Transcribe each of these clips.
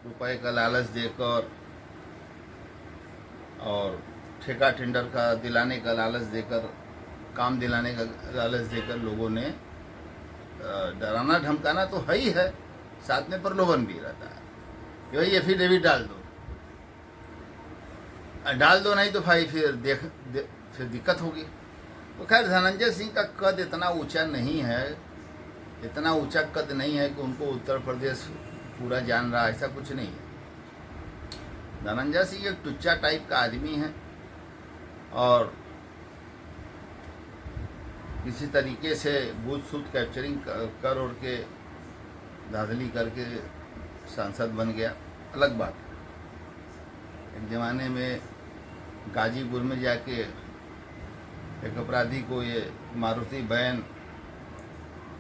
रुपए का लालच देकर और ठेका टेंडर का दिलाने का लालच देकर, काम दिलाने का लालच देकर लोगों ने डराना धमकाना तो है ही है, साथ में प्रलोभन भी रहता है कि भाई एफिडेविट डाल दो नहीं तो भाई फिर दिक्कत होगी। तो खैर धनंजय सिंह का कद इतना ऊंचा नहीं है, इतना ऊंचा कद नहीं है कि उनको उत्तर प्रदेश पूरा जान रहा, ऐसा कुछ नहीं है। धनंजय सिंह एक टुच्चा टाइप का आदमी है और किसी तरीके से बूथ सूथ कैप्चरिंग कर और के धांधली करके सांसद बन गया, अलग बात है। एक ज़माने में गाजीपुर में जाके एक अपराधी को ये मारुति वैन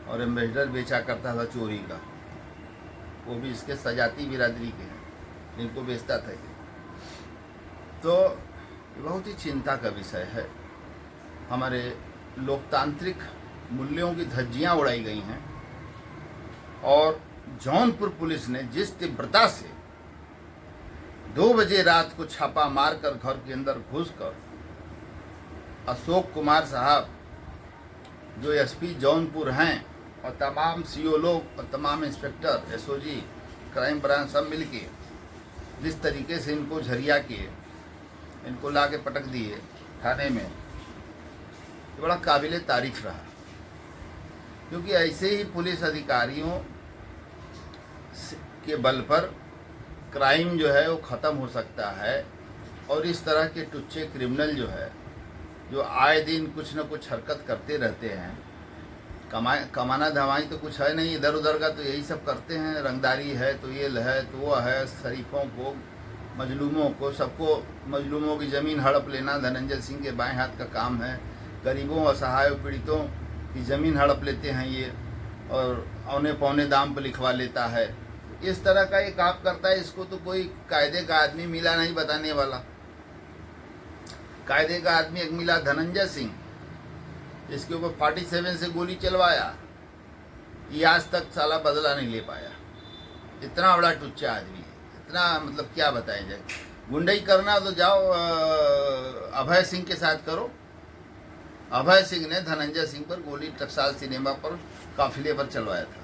और एम्बेसडर बेचा करता था चोरी का, वो भी इसके सजाती बिरादरी के हैं, इनको बेचता था ये। तो ये बहुत ही चिंता का विषय है। हमारे लोकतांत्रिक मूल्यों की धज्जियां उड़ाई गई हैं और जौनपुर पुलिस ने जिस तीव्रता से 2 बजे रात को छापा मारकर घर के अंदर घुसकर अशोक कुमार साहब जो एसपी जौनपुर हैं और तमाम सीओ लोग और तमाम इंस्पेक्टर एसओजी क्राइम ब्रांच सब मिलके जिस तरीके से इनको झरिया किए, इनको ला के पटक दिए थाने में, ये बड़ा काबिले तारीफ रहा। क्योंकि ऐसे ही पुलिस अधिकारियों के बल पर क्राइम जो है वो ख़त्म हो सकता है और इस तरह के टुच्चे क्रिमिनल जो है, जो आए दिन कुछ न कुछ हरकत करते रहते हैं, कमाना धमाई तो कुछ है नहीं, इधर उधर का तो यही सब करते हैं, रंगदारी है तो ये है तो वो है, शरीफों को मजलूमों को सबको मजलूमों की ज़मीन हड़प लेना धनंजय सिंह के बाएं हाथ का काम है। गरीबों असहाय पीड़ितों की ज़मीन हड़प लेते हैं ये और औने पौने दाम पर लिखवा लेता है। इस तरह का ये काम करता है, इसको तो कोई कायदे का आदमी मिला नहीं बताने वाला। कायदे का आदमी एक मिला धनंजय सिंह, इसके ऊपर 47 से गोली चलवाया, ये आज तक साला बदला नहीं ले पाया। इतना बड़ा टुच्चा आदमी है, इतना मतलब क्या बताया जाए। गुंडई करना तो जाओ अभय सिंह के साथ करो। अभय सिंह ने धनंजय सिंह पर गोली टकसाल सिनेमा पर काफिले पर चलवाया था,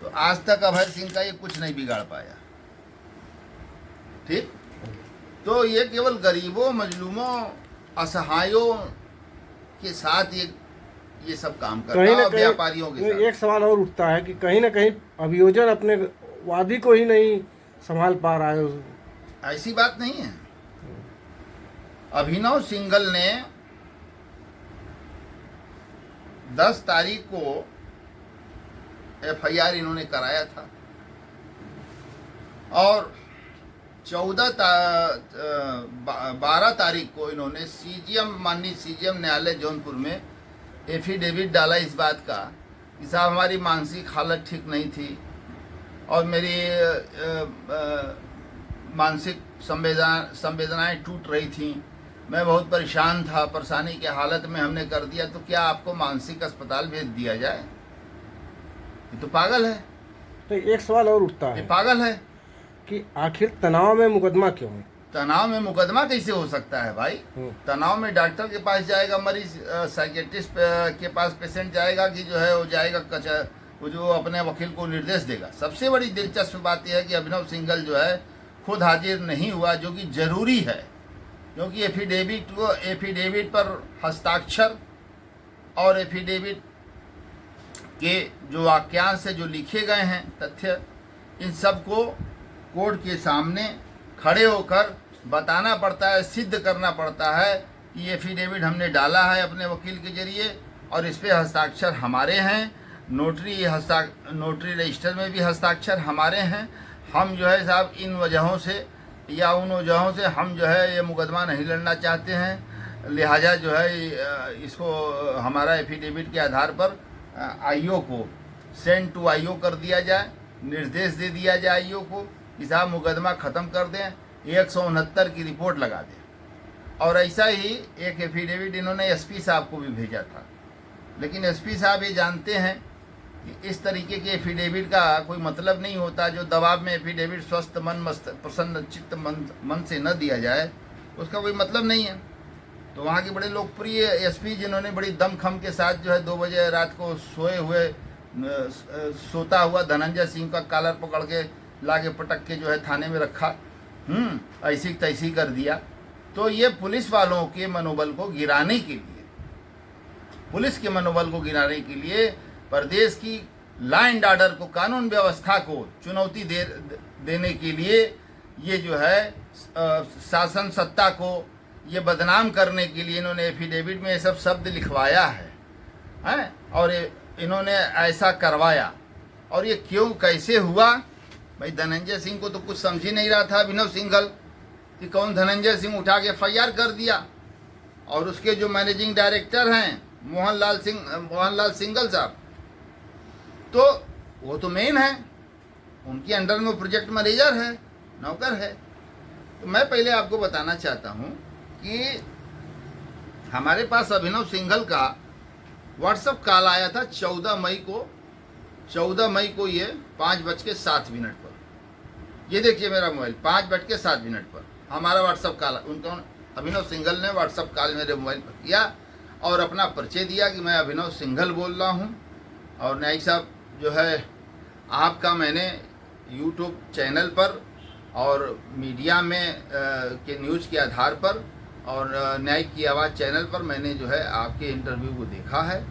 तो आज तक अभय सिंह का ये कुछ नहीं बिगाड़ पाया। ठीक, तो ये केवल गरीबों मजलूमों असहायों के साथ ये सब काम करता है और व्यापारियों के साथ। एक सवाल और उठता है कि कहीं ना कहीं अभियोजन अपने वादी को ही नहीं संभाल पा रहा है। ऐसी बात नहीं है। अभिनव सिंघल ने 10 तारीख को एफआईआर इन्होंने कराया था और 12 तारीख को इन्होंने माननीय सीजीएम न्यायालय जौनपुर में एफिडेविट डाला इस बात का कि साहब हमारी मानसिक हालत ठीक नहीं थी और मेरी मानसिक संवेदनाएं टूट रही थी, मैं बहुत परेशान था, परेशानी की हालत में हमने कर दिया, तो क्या आपको मानसिक अस्पताल भेज दिया जाए? ये तो पागल है। तो एक सवाल और उठता है, ये पागल है कि आखिर तनाव में मुकदमा क्यों है? तनाव में मुकदमा कैसे हो सकता है भाई? तनाव में डॉक्टर के पास जाएगा मरीज, साइकेट्रिस्ट के पास पेशेंट जाएगा कि जो है वो जाएगा वो जो अपने वकील को निर्देश देगा। सबसे बड़ी दिलचस्प बात यह है कि अभिनव सिंघल जो है खुद हाजिर नहीं हुआ, जो कि जरूरी है, क्योंकि एफिडेविट पर हस्ताक्षर और एफिडेविट के जो वाक्यांश से जो लिखे गए हैं तथ्य, इन सब को कोर्ट के सामने खड़े होकर बताना पड़ता है, सिद्ध करना पड़ता है कि एफिडेविट हमने डाला है अपने वकील के जरिए और इस पे हस्ताक्षर हमारे हैं, नोटरी रजिस्टर में भी हस्ताक्षर हमारे हैं। हम जो है साहब इन वजहों से या उन वजहों से हम जो है ये मुकदमा नहीं लड़ना चाहते हैं, लिहाजा जो है इसको हमारा एफिडेविट के आधार पर आईओ को सेंड टू आईओ कर दिया जाए, निर्देश दे दिया जाए आईओ को कि साहब मुकदमा ख़त्म कर दें, 169 की रिपोर्ट लगा दें। और ऐसा ही एक एफिडेविट इन्होंने एसपी साहब को भी भेजा था, लेकिन एसपी साहब ये जानते हैं कि इस तरीके के एफिडेविट का कोई मतलब नहीं होता। जो दबाव में एफिडेविट स्वस्थ मन मस्त प्रसन्न चित्त मन से न दिया जाए उसका कोई मतलब नहीं है। तो वहाँ के बड़े लोकप्रिय एसपी जिन्होंने बड़ी दमखम के साथ जो है 2 बजे रात को सोए हुए सोता हुआ धनंजय सिंह का कॉलर पकड़ के लाके पटक के जो है थाने में रखा, ऐसी तैसी कर दिया। तो ये पुलिस वालों के मनोबल को गिराने के लिए, पुलिस के मनोबल को गिराने के लिए, प्रदेश की लॉ एंड ऑर्डर को, कानून व्यवस्था को चुनौती देने के लिए ये जो है शासन सत्ता को ये बदनाम करने के लिए इन्होंने एफिडेविट में ये सब शब्द लिखवाया है और इन्होंने ऐसा करवाया। और ये क्यों कैसे हुआ भाई? धनंजय सिंह को तो कुछ समझ ही नहीं रहा था अभिनव सिंघल कि कौन धनंजय सिंह उठा के FIR कर दिया। और उसके जो मैनेजिंग डायरेक्टर हैं मोहनलाल सिंघल साहब, तो वो तो मेन है, उनके अंडर में प्रोजेक्ट मैनेजर है, नौकर है। तो मैं पहले आपको बताना चाहता हूँ कि हमारे पास अभिनव सिंघल का व्हाट्सएप कॉल आया था 14 मई को ये 5:07 पर। ये देखिए मेरा मोबाइल 5:07 पर हमारा व्हाट्सएप कॉल, उनका अभिनव सिंघल ने व्हाट्सएप कॉल मेरे मोबाइल पर किया और अपना परिचय दिया कि मैं अभिनव सिंघल बोल रहा हूँ। और न्यायिक साहब जो है आपका मैंने यूट्यूब चैनल पर और मीडिया में के न्यूज़ के आधार पर और न्यायिक की आवाज़ चैनल पर मैंने जो है आपके इंटरव्यू को देखा है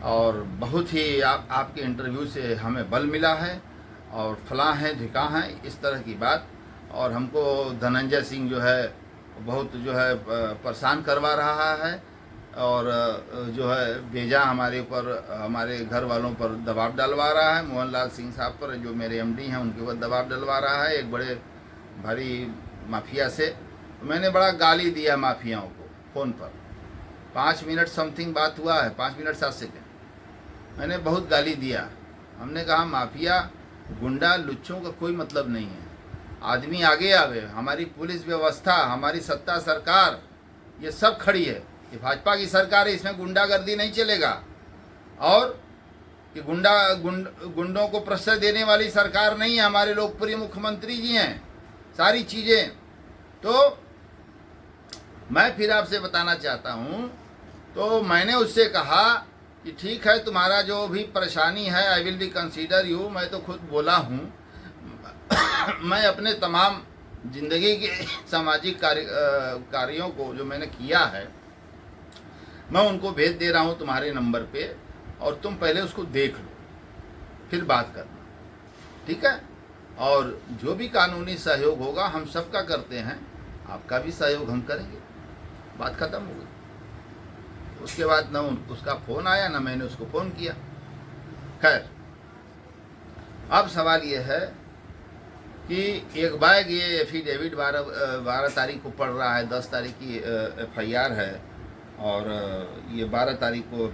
और बहुत ही आपके इंटरव्यू से हमें बल मिला है और फलां है ढिका है इस तरह की बात। और हमको धनंजय सिंह जो है बहुत जो है परेशान करवा रहा है और जो है बेजा हमारे ऊपर, हमारे घर वालों पर दबाव डलवा रहा है। मोहनलाल सिंह साहब पर जो मेरे MD हैं उनके ऊपर दबाव डलवा रहा है एक बड़े भारी माफिया से। तो मैंने बड़ा गाली दिया माफियाओं को फ़ोन पर। 5 मिनट समथिंग बात हुआ है, 5 मिनट 7 सेकेंड। मैंने बहुत गाली दिया। हमने कहा माफिया गुंडा लुच्चों का कोई मतलब नहीं है, आदमी आगे आवे। हमारी पुलिस व्यवस्था, हमारी सत्ता सरकार ये सब खड़ी है। ये भाजपा की सरकार है, इसमें गुंडागर्दी नहीं चलेगा। और कि गुंडों को प्रश्रय देने वाली सरकार नहीं है, हमारे लोकप्रिय मुख्यमंत्री जी हैं सारी चीज़ें। तो मैं फिर आपसे बताना चाहता हूँ, तो मैंने उससे कहा कि ठीक है तुम्हारा जो भी परेशानी है I will be consider you. मैं तो खुद बोला हूँ मैं अपने तमाम जिंदगी के सामाजिक कार्यों को जो मैंने किया है मैं उनको भेज दे रहा हूँ तुम्हारे नंबर पे और तुम पहले उसको देख लो फिर बात करना, ठीक है? और जो भी कानूनी सहयोग होगा हम सबका करते हैं, आपका भी सहयोग हम करेंगे। बात ख़त्म हो गई। उसके बाद ना उसका फ़ोन आया ना मैंने उसको फ़ोन किया। खैर अब सवाल ये है कि एक बैग ये एफिडेविट 12 तारीख को पड़ रहा है, 10 तारीख की FIR है और ये 12 तारीख को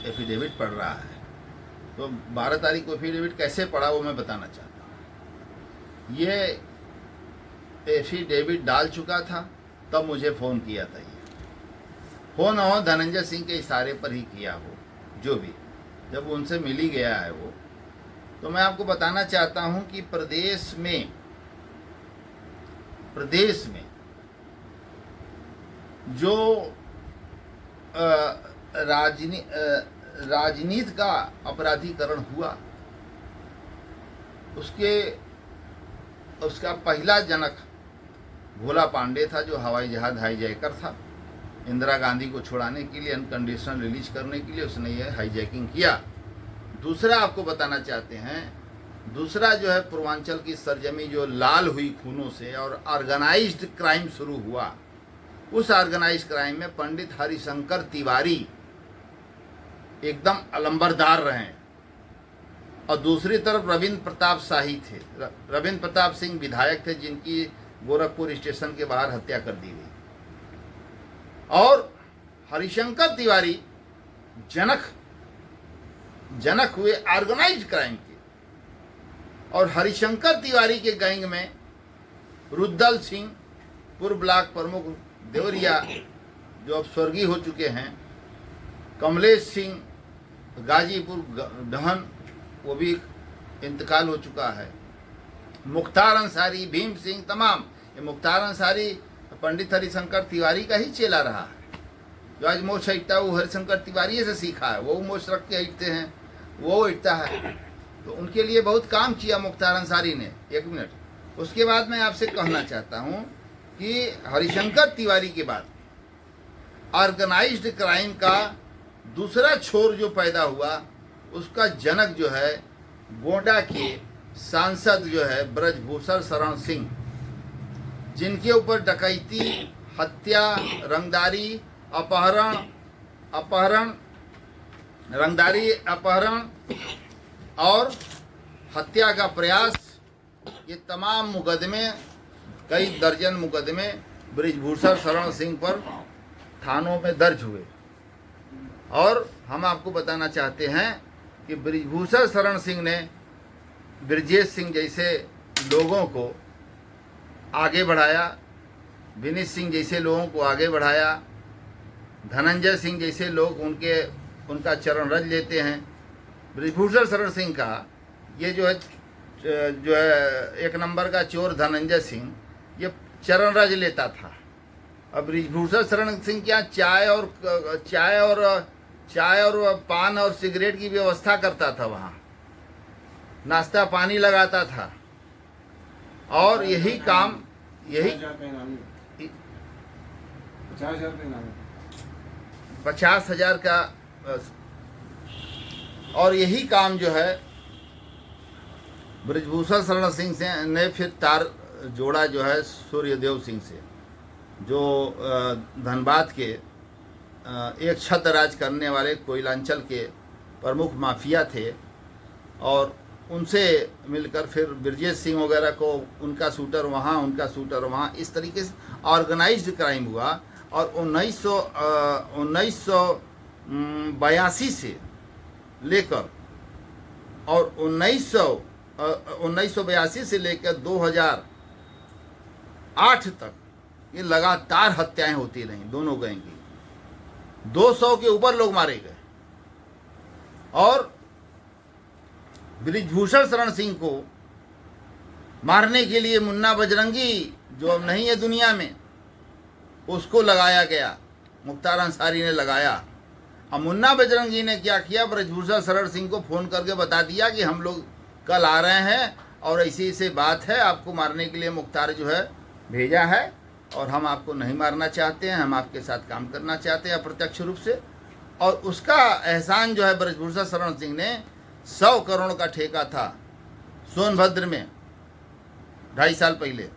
एफिडेविट पड़ रहा है। तो 12 तारीख को एफिडेविट कैसे पड़ा वो मैं बताना चाहता हूँ। ये एफिडेविट डाल चुका था तब मुझे फ़ोन किया था। ये फ़ोन हो धनंजय सिंह के इशारे पर ही किया हो, जो भी जब उनसे मिल ही गया है वो। तो मैं आपको बताना चाहता हूं कि प्रदेश में जो राजनीति का अपराधीकरण हुआ उसका पहला जनक भोला पांडे था, जो हवाई जहाज हाईजैकर था। इंदिरा गांधी को छुड़ाने के लिए, अनकंडीशनल रिलीज करने के लिए उसने ये हाईजैकिंग किया। दूसरा आपको बताना चाहते हैं, दूसरा जो है पूर्वांचल की सरजमी जो लाल हुई खूनों से और ऑर्गेनाइज्ड क्राइम शुरू हुआ, उस ऑर्गेनाइज्ड क्राइम में पंडित हरिशंकर तिवारी एकदम अलंबरदार रहे और दूसरी तरफ रविंद्र प्रताप शाही थे। रविंद्र प्रताप सिंह विधायक थे जिनकी गोरखपुर स्टेशन के बाहर हत्या कर दी गई। और हरिशंकर तिवारी जनक हुए ऑर्गेनाइज्ड क्राइम के। और हरिशंकर तिवारी के गैंग में रुद्दल सिंह, पूर्व ब्लॉक प्रमुख देवरिया जो अब स्वर्गीय हो चुके हैं, कमलेश सिंह गाजीपुर दहन वो भी इंतकाल हो चुका है। मुख्तार अंसारी, भीम सिंह, तमाम ये मुख्तार अंसारी पंडित हरिशंकर तिवारी का ही चेला रहा है। जो आज मोछ ऐठता है वो हरिशंकर तिवारी से सीखा है, वो मोछ रख के ऐठते हैं, वो ऐठता है। तो उनके लिए बहुत काम किया मुख्तार अंसारी ने। एक मिनट, उसके बाद मैं आपसे कहना चाहता हूँ कि हरिशंकर तिवारी के बाद ऑर्गेनाइज्ड क्राइम का दूसरा छोर जो पैदा हुआ, उसका जनक जो है गोंडा के सांसद जो है ब्रजभूषण शरण सिंह, जिनके ऊपर डकैती, हत्या, रंगदारी, अपहरण और हत्या का प्रयास, ये तमाम मुकदमे, कई दर्जन मुकदमे ब्रजभूषण शरण सिंह पर थानों में दर्ज हुए। और हम आपको बताना चाहते हैं कि ब्रजभूषण शरण सिंह ने ब्रजेश सिंह जैसे लोगों को आगे बढ़ाया, विनीत सिंह जैसे लोगों को आगे बढ़ाया, धनंजय सिंह जैसे लोग उनका चरण रज लेते हैं। ब्रजभूषण शरण सिंह का ये जो है एक नंबर का चोर धनंजय सिंह, ये चरण रज लेता था। अब ब्रजभूषण शरण सिंह क्या चाय और पान और सिगरेट की व्यवस्था करता था, वहाँ नाश्ता पानी लगाता था। और यही काम 50,000 का, और यही काम जो है ब्रजभूषण शरण सिंह से ने फिर तार जोड़ा जो है सूर्यदेव सिंह से, जो धनबाद के एक छत राज करने वाले कोयलांचल के प्रमुख माफिया थे। और उनसे मिलकर फिर ब्रजेश सिंह वगैरह को उनका शूटर वहाँ, इस तरीके से ऑर्गेनाइज्ड क्राइम हुआ। और 1982 से लेकर और 1982 से लेकर 2008 तक ये लगातार हत्याएं होती रहीं दोनों गैंग की। 200 के ऊपर लोग मारे गए। और ब्रजभूषण शरण सिंह को मारने के लिए मुन्ना बजरंगी, जो अब नहीं है दुनिया में, उसको लगाया गया, मुख्तार अंसारी ने लगाया। अब मुन्ना बजरंगी ने क्या किया, ब्रजभूषण शरण सिंह को फ़ोन करके बता दिया कि हम लोग कल आ रहे हैं और ऐसी ऐसी बात है, आपको मारने के लिए मुख्तार जो है भेजा है, और हम आपको नहीं मारना चाहते हैं, हम आपके साथ काम करना चाहते हैं अप्रत्यक्ष रूप से। और उसका एहसान जो है ब्रजभूषण शरण सिंह ने 100 करोड़ का ठेका था सोनभद्र में 2.5 साल पहले,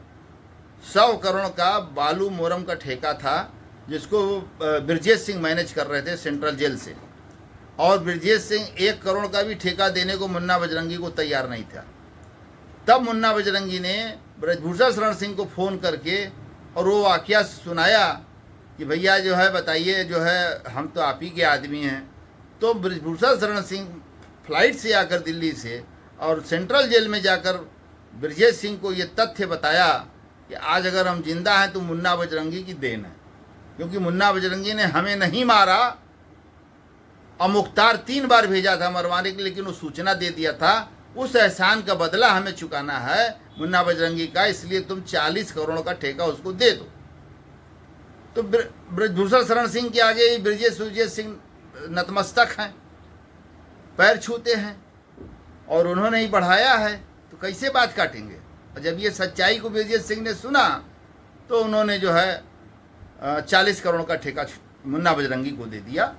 100 करोड़ का बालू मोरम का ठेका था, जिसको ब्रजेश सिंह मैनेज कर रहे थे सेंट्रल जेल से। और ब्रजेश सिंह 1 करोड़ का भी ठेका देने को मुन्ना बजरंगी को तैयार नहीं था। तब मुन्ना बजरंगी ने ब्रजभूषण शरण सिंह को फ़ोन करके और वो वाक़या सुनाया कि भैया जो है बताइए, जो है हम तो आप ही के आदमी हैं। तो ब्रजभूषण शरण सिंह फ्लाइट से आकर दिल्ली से और सेंट्रल जेल में जाकर ब्रजेश सिंह को ये तथ्य बताया कि आज अगर हम जिंदा हैं तो मुन्ना बजरंगी की देन है, क्योंकि मुन्ना बजरंगी ने हमें नहीं मारा। और मुख्तार 3 बार भेजा था मरवाने के लिए, लेकिन वो सूचना दे दिया था। उस एहसान का बदला हमें चुकाना है मुन्ना बजरंगी का, इसलिए तुम 40 करोड़ का ठेका उसको दे दो। तो ब्रजभूषण शरण सिंह के आगे ब्रजेश सिंह नतमस्तक हैं, पैर छूते हैं, और उन्होंने ही बढ़ाया है, तो कैसे बात काटेंगे। और जब ये सच्चाई को ब्रजेश सिंह ने सुना तो उन्होंने जो है 40 करोड़ का ठेका मुन्ना बजरंगी को दे दिया।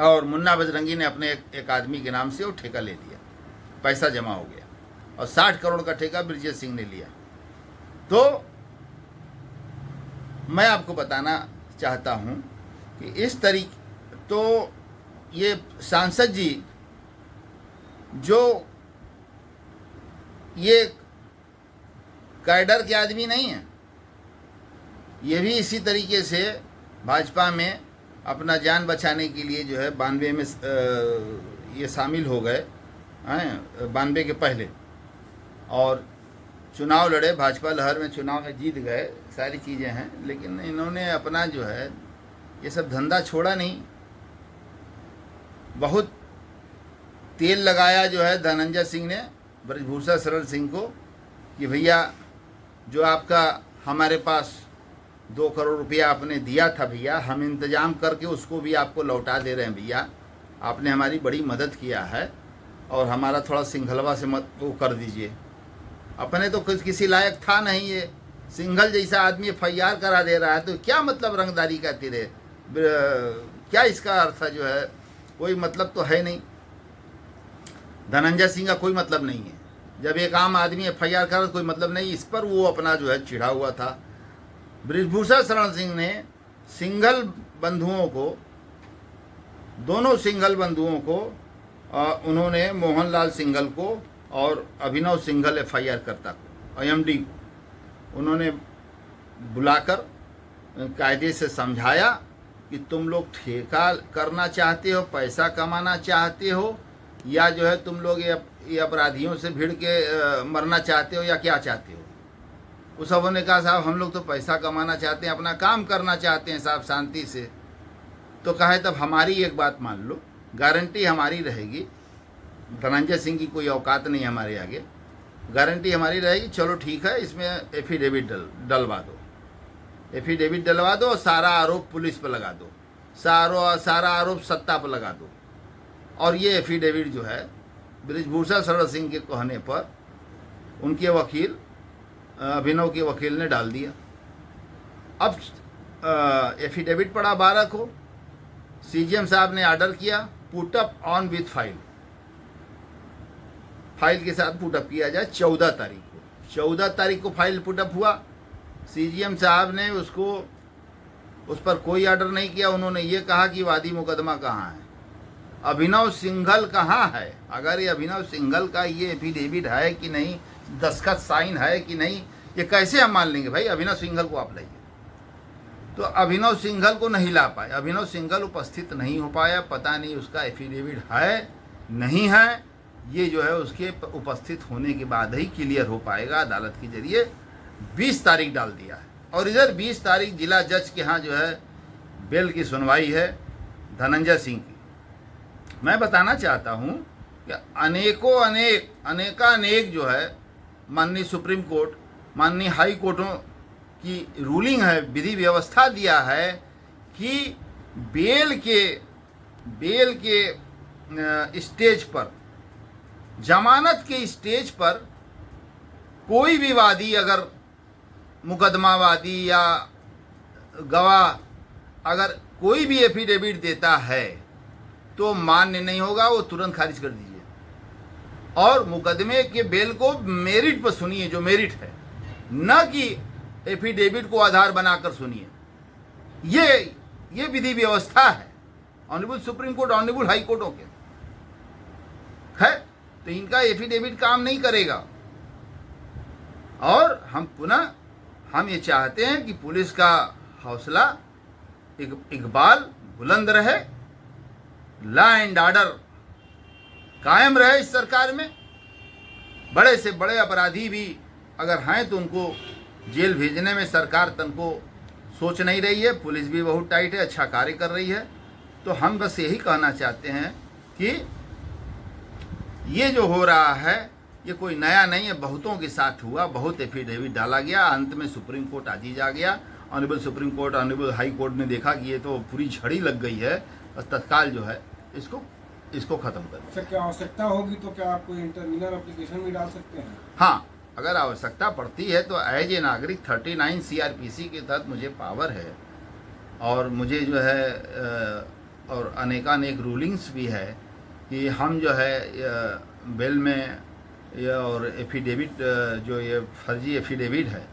और मुन्ना बजरंगी ने अपने एक आदमी के नाम से वो ठेका ले लिया, पैसा जमा हो गया, और 60 करोड़ का ठेका ब्रजेश सिंह ने लिया। तो मैं आपको बताना चाहता हूँ कि इस तरीके, तो ये सांसद जी जो ये कैडर के आदमी नहीं है, ये भी इसी तरीके से भाजपा में अपना जान बचाने के लिए जो है 92 में ये शामिल हो गए हैं, 92 के पहले, और चुनाव लड़े, भाजपा लहर में चुनाव में जीत गए, सारी चीज़ें हैं। लेकिन इन्होंने अपना जो है ये सब धंधा छोड़ा नहीं। बहुत तेल लगाया जो है धनंजय सिंह ने ब्रजभूषण शरण सिंह को कि भैया जो आपका हमारे पास 2 करोड़ रुपया आपने दिया था भैया, हम इंतजाम करके उसको भी आपको लौटा दे रहे हैं भैया, आपने हमारी बड़ी मदद किया है और हमारा थोड़ा सिंघलवा से मत वो कर दीजिए। अपने तो किसी लायक था नहीं, ये सिंघल जैसा आदमी FIR करा दे रहा है, तो क्या मतलब रंगदारी का तेरे, क्या इसका अर्थ है? जो है कोई मतलब तो है नहीं। धनंजय सिंह का कोई मतलब नहीं है। जब एक आम आदमी FIR कर, कोई मतलब नहीं, इस पर वो अपना जो है चिढ़ा हुआ था। ब्रजभूषण शरण सिंह ने सिंघल बंधुओं को, दोनों सिंघल बंधुओं को, उन्होंने मोहनलाल सिंघल को और अभिनव सिंघल FIR करता को, IMD को उन्होंने बुलाकर कायदे से समझाया कि तुम लोग ठेका करना चाहते हो, पैसा कमाना चाहते हो, या जो है तुम लोग ये अपराधियों से भिड़ के मरना चाहते हो, या क्या चाहते हो। उस सबों ने कहा साहब हम लोग तो पैसा कमाना चाहते हैं, अपना काम करना चाहते हैं साहब शांति से। तो कहा तब हमारी एक बात मान लो, गारंटी हमारी रहेगी, धनंजय सिंह की कोई औकात नहीं हमारे आगे, गारंटी हमारी रहेगी, चलो ठीक है, इसमें एफिडेविट डलवा दो, एफिडेविट डलवा दो, सारा आरोप पुलिस पर लगा दो, सारा आरोप सत्ता पर लगा दो। और ये एफिडेविट जो है ब्रजभूषण शरण सिंह के कहने पर उनके वकील, अभिनव के वकील ने डाल दिया। अब एफिडेविट पड़ा 12 को, CGM साहब ने ऑर्डर किया put up on with file, file के साथ पुटअप किया जाए 14 तारीख को। 14 तारीख को फाइल पुटअप हुआ। CGM साहब ने उसको, उस पर कोई ऑर्डर नहीं किया। उन्होंने ये कहा कि वादी मुकदमा कहाँ है, अभिनव सिंघल कहाँ है। अगर ये अभिनव सिंघल का ये एफिडेविट है कि नहीं, दस्तखत साइन है कि नहीं, ये कैसे हम मान लेंगे भाई। अभिनव सिंघल को आप लाइए, तो अभिनव सिंघल को नहीं ला पाए, अभिनव सिंघल उपस्थित नहीं हो पाया। पता नहीं उसका एफिडेविट है नहीं है, ये जो है उसके उपस्थित होने के बाद ही क्लियर हो पाएगा। अदालत के जरिए 20 तारीख डाल दिया है, और इधर 20 तारीख जिला जज के यहाँ जो है बेल की सुनवाई है धनंजय सिंह की। मैं बताना चाहता हूँ कि अनेक जो है माननीय सुप्रीम कोर्ट, माननीय हाई कोर्टों की रूलिंग है, विधि व्यवस्था दिया है कि बेल के स्टेज पर, जमानत के स्टेज पर कोई भी वादी अगर मुकदमावादी या गवाह अगर कोई भी एफिडेविट देता है तो मान्य नहीं होगा, वो तुरंत खारिज कर दीजिए। और मुकदमे के बेल को मेरिट पर सुनिए, जो मेरिट है, न कि एफिडेविट को आधार बनाकर सुनिए। ये विधि व्यवस्था है honourable supreme court, honourable high कोर्टों के है। तो इनका एफिडेविट काम नहीं करेगा। और हम ये चाहते हैं कि पुलिस का हौसला, इकबाल बुलंद रहे, लॉ एंड ऑर्डर कायम रहे इस सरकार में। बड़े से बड़े अपराधी भी अगर हैं तो उनको जेल भेजने में सरकार तनको सोच नहीं रही है। पुलिस भी बहुत टाइट है, अच्छा कार्य कर रही है। तो हम बस यही कहना चाहते हैं कि ये जो हो रहा है ये कोई नया नहीं है, बहुतों के साथ हुआ, बहुत एफिडेविट डाला गया, अंत में सुप्रीम कोर्ट आजीज आ गया। Honourable supreme court, honourable high court ने देखा कि ये तो पूरी झड़ी लग गई है, बस तत्काल जो है इसको ख़त्म कर। सर क्या आवश्यकता होगी तो क्या आप कोई इंटरवीनर एप्लीकेशन भी डाल सकते हैं? हाँ, अगर आवश्यकता पड़ती है तो एज ए नागरिक 39 CRPC के तहत मुझे पावर है, और मुझे जो है और अनेकानेक रूलिंग्स भी है कि हम जो है बेल में और एफिडेविट, जो ये फर्जी एफिडेविट है,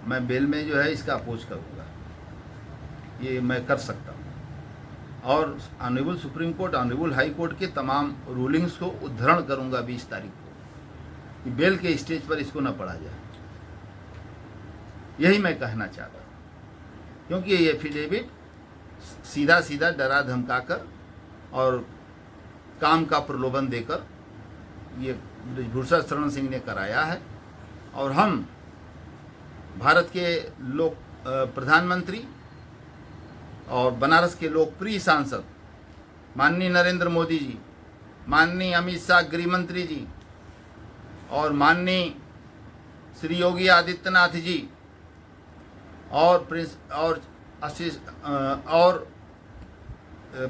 मैं बेल में जो है इसका अपोज करूँगा, ये मैं कर सकता हूँ। और honourable supreme court, honourable high court के तमाम रूलिंग्स को उद्धरण करूँगा 20 तारीख को, कि बेल के स्टेज पर इसको न पढ़ा जाए। यही मैं कहना चाहता हूँ, क्योंकि ये एफिडेविट सीधा डरा धमकाकर और काम का प्रलोभन देकर ये ब्रजभूषण शरण सिंह ने कराया है। और हम भारत के प्रधानमंत्री और बनारस के लोकप्रिय सांसद माननीय नरेंद्र मोदी जी, माननीय अमित शाह गृह मंत्री जी और माननीय श्री योगी आदित्यनाथ जी और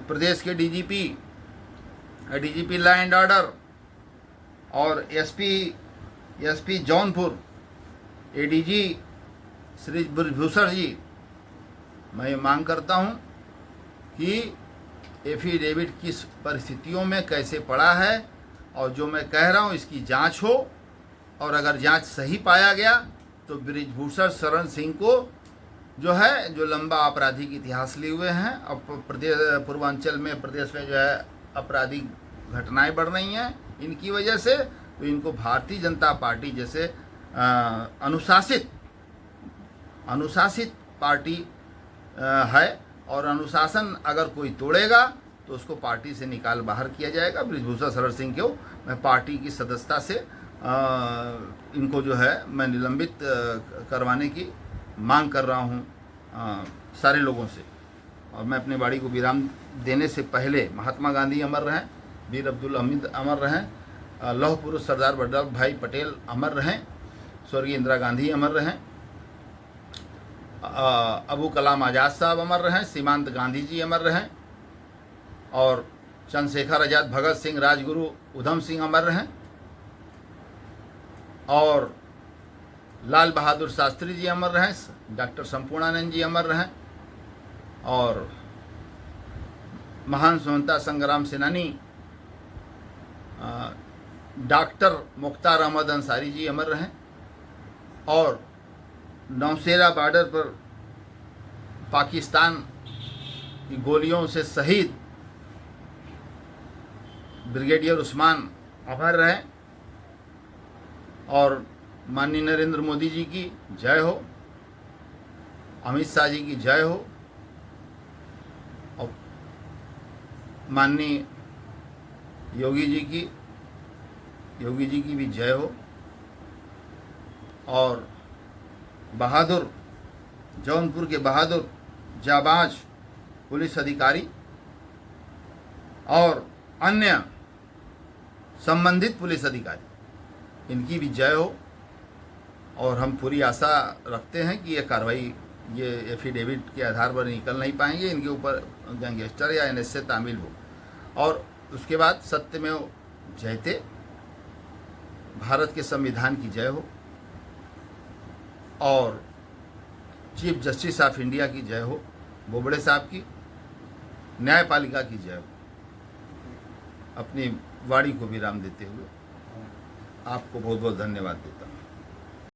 प्रदेश के डीजीपी लॉ एंड ऑर्डर और एसपी जौनपुर एडीजी श्री ब्रजभूषण जी, मैं ये मांग करता हूँ कि एफिडेविट किस परिस्थितियों में कैसे पड़ा है और जो मैं कह रहा हूँ इसकी जांच हो, और अगर जांच सही पाया गया तो ब्रजभूषण शरण सिंह को जो है, जो लंबा आपराधिक इतिहास लिए हुए हैं, अब पूर्वांचल में प्रदेश में जो है आपराधिक घटनाएं बढ़ रही हैं इनकी वजह से, तो इनको भारतीय जनता पार्टी जैसे अनुशासित पार्टी है, और अनुशासन अगर कोई तोड़ेगा तो उसको पार्टी से निकाल बाहर किया जाएगा। ब्रजभूषण शरण सिंह को मैं पार्टी की सदस्यता से इनको जो है मैं निलंबित करवाने की मांग कर रहा हूँ सारे लोगों से। और मैं अपने वाणी को विराम देने से पहले महात्मा गांधी अमर रहें, वीर अब्दुल हमीद अमर रहें, लौह पुरुष सरदार वल्लभ भाई पटेल अमर रहें, स्वर्गीय इंदिरा गांधी अमर रहें, अबू कलाम आज़ाद साहब अमर रहें, सीमांत गांधी जी अमर रहें, और चंद्रशेखर आज़ाद, भगत सिंह, राजगुरु उधम सिंह अमर रहें, और लाल बहादुर शास्त्री जी अमर रहें, डॉक्टर संपूर्णानंद जी अमर रहें, और महान स्वतंत्रता संग्राम सेनानी डॉक्टर मुख्तार अहमद अंसारी जी अमर रहें, और नौशेरा बॉर्डर पर पाकिस्तान की गोलियों से शहीद ब्रिगेडियर उस्मान अमर रहें, और माननीय नरेंद्र मोदी जी की जय हो, अमित शाह जी की जय हो, और माननीय योगी जी की भी जय हो, और बहादुर जौनपुर के बहादुर जाबाज पुलिस अधिकारी और अन्य संबंधित पुलिस अधिकारी, इनकी भी जय हो। और हम पूरी आशा रखते हैं कि ये कार्रवाई, ये एफिडेविट के आधार पर निकल नहीं पाएंगे, इनके ऊपर गैंगस्टर या एनएसए तामील हो, और उसके बाद सत्यमेव जयते, भारत के संविधान की जय हो, और चीफ जस्टिस ऑफ इंडिया की जय हो, बोबड़े साहब की, न्यायपालिका की जय हो। अपनी वाणी को विराम देते हुए आपको बहुत बहुत धन्यवाद देता हूँ।